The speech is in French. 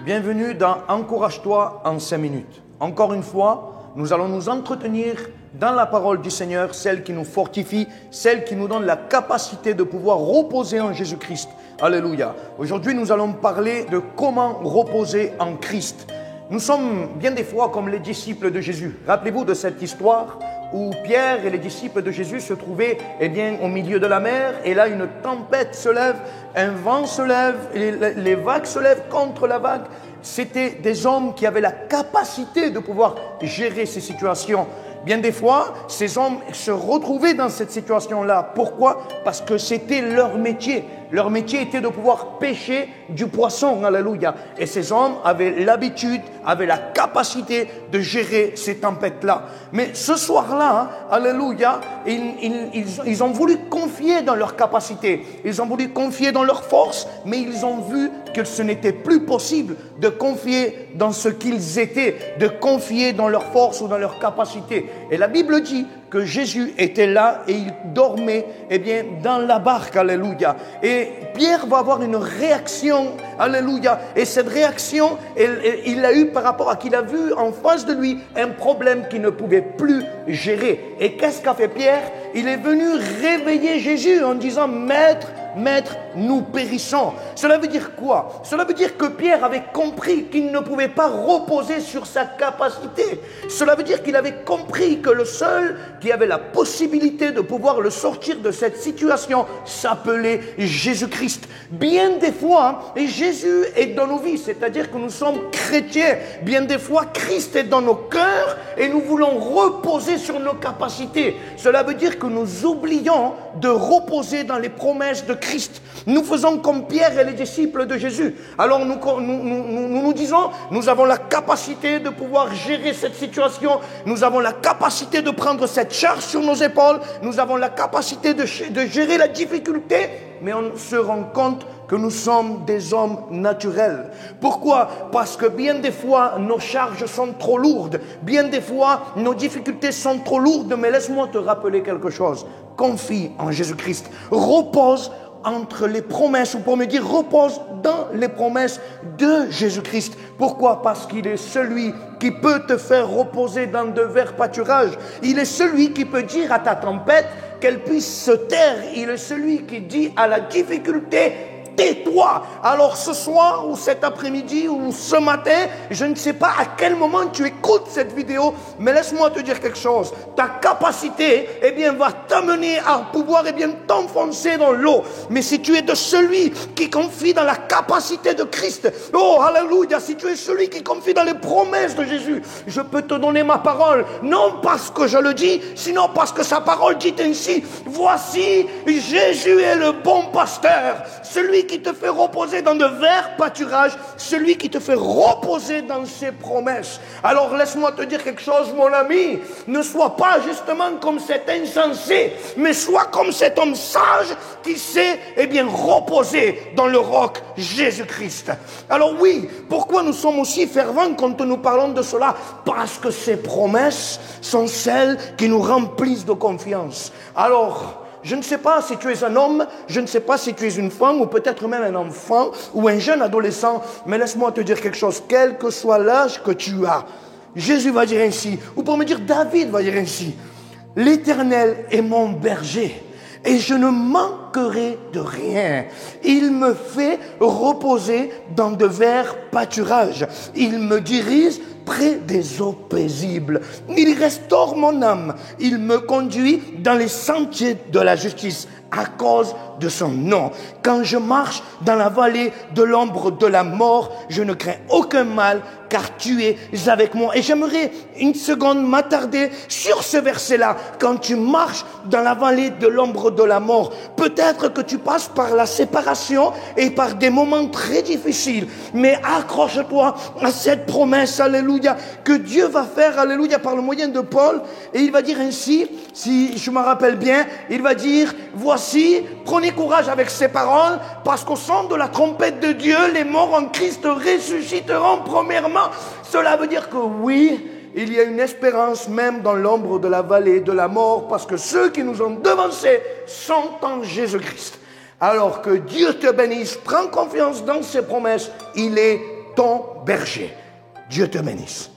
Bienvenue dans Encourage-toi en 5 minutes. Encore une fois, nous allons nous entretenir dans la parole du Seigneur, celle qui nous fortifie, celle qui nous donne la capacité de pouvoir reposer en Jésus-Christ. Alléluia. Aujourd'hui, nous allons parler de comment reposer en Christ. Nous sommes bien des fois comme les disciples de Jésus. Rappelez-vous de cette histoire où Pierre et les disciples de Jésus se trouvaient au milieu de la mer, et là une tempête se lève, un vent se lève, et les vagues se lèvent contre la vague. C'était des hommes qui avaient la capacité de pouvoir gérer ces situations. Bien des fois, ces hommes se retrouvaient dans cette situation-là. Pourquoi? Parce que c'était leur métier. Leur métier était de pouvoir pêcher du poisson. Alléluia. Et ces hommes avaient l'habitude, avaient la capacité de gérer ces tempêtes-là. Mais ce soir-là, alléluia, ils ont voulu confier dans leur capacité. Ils ont voulu confier dans leur force, mais ils ont vu que ce n'était plus possible de confier dans ce qu'ils étaient, de confier dans leur force ou dans leur capacité. Et la Bible dit que Jésus était là et il dormait dans la barque, alléluia. Et Pierre va avoir une réaction, alléluia. Et cette réaction, il l'a eu par rapport à qu'il a vu en face de lui un problème qu'il ne pouvait plus gérer. Et qu'est-ce qu'a fait Pierre? Il est venu réveiller Jésus en disant: Maître, nous périssons. Cela veut dire quoi? Cela veut dire que Pierre avait compris qu'il ne pouvait pas reposer sur sa capacité. Cela veut dire qu'il avait compris que le seul qui avait la possibilité de pouvoir le sortir de cette situation s'appelait Jésus-Christ. Bien des fois, Jésus est dans nos vies, c'est-à-dire que nous sommes chrétiens. Bien des fois, Christ est dans nos cœurs et nous voulons reposer sur nos capacités. Cela veut dire que nous oublions de reposer dans les promesses de Christ. Nous faisons comme Pierre et les disciples de Jésus. Alors nous disons, nous avons la capacité de pouvoir gérer cette situation. Nous avons la capacité de prendre cette charge sur nos épaules. Nous avons la capacité de gérer la difficulté. Mais on se rend compte que nous sommes des hommes naturels. Pourquoi? Parce que bien des fois, nos charges sont trop lourdes. Bien des fois, nos difficultés sont trop lourdes. Mais laisse-moi te rappeler quelque chose. Confie en Jésus-Christ. Repose entre les promesses, ou pour me dire, repose dans les promesses de Jésus-Christ. Pourquoi? Parce qu'il est celui qui peut te faire reposer dans de verts pâturages. Il est celui qui peut dire à ta tempête qu'elle puisse se taire. Il est celui qui dit à la difficulté: tais-toi. Alors ce soir ou cet après-midi ou ce matin, je ne sais pas à quel moment tu écoutes cette vidéo, mais laisse-moi te dire quelque chose. Ta capacité, va t'amener à pouvoir, t'enfoncer dans l'eau. Mais si tu es de celui qui confie dans la capacité de Christ, oh, alléluia, si tu es celui qui confie dans les promesses de Jésus, je peux te donner ma parole, non parce que je le dis, sinon parce que sa parole dit ainsi: voici, Jésus est le bon pasteur, celui qui te fait reposer dans de verts pâturages, celui qui te fait reposer dans ses promesses. Alors laisse-moi te dire quelque chose, mon ami. Ne sois pas justement comme cet insensé, mais sois comme cet homme sage qui sait reposer dans le roc Jésus-Christ. Alors oui, pourquoi nous sommes aussi fervents quand nous parlons de cela? Parce que ces promesses sont celles qui nous remplissent de confiance. Alors, je ne sais pas si tu es un homme, je ne sais pas si tu es une femme, ou peut-être même un enfant, ou un jeune adolescent, mais laisse-moi te dire quelque chose, quel que soit l'âge que tu as, Jésus va dire ainsi, ou pour me dire, David va dire ainsi: l'Éternel est mon berger, et je ne manquerai de rien. Il me fait reposer dans de verts pâturages. Il me dirige près des eaux paisibles. Il restaure mon âme. Il me conduit dans les sentiers de la justice à cause de son nom. Quand je marche dans la vallée de l'ombre de la mort, je ne crains aucun mal, car tu es avec moi. Et j'aimerais une seconde m'attarder sur ce verset-là. Quand tu marches dans la vallée de l'ombre de la mort, peut-être que tu passes par la séparation et par des moments très difficiles, mais accroche-toi à cette promesse, alléluia, que Dieu va faire, alléluia, par le moyen de Paul. Et il va dire ainsi, si je me rappelle bien, il va dire: voici, prenez courage avec ces paroles, parce qu'au son de la trompette de Dieu, les morts en Christ ressusciteront premièrement. Cela veut dire que oui, il y a une espérance même dans l'ombre de la vallée de la mort, parce que ceux qui nous ont devancés sont en Jésus-Christ. Alors que Dieu te bénisse, prends confiance dans ses promesses, il est ton berger. Dieu te bénisse.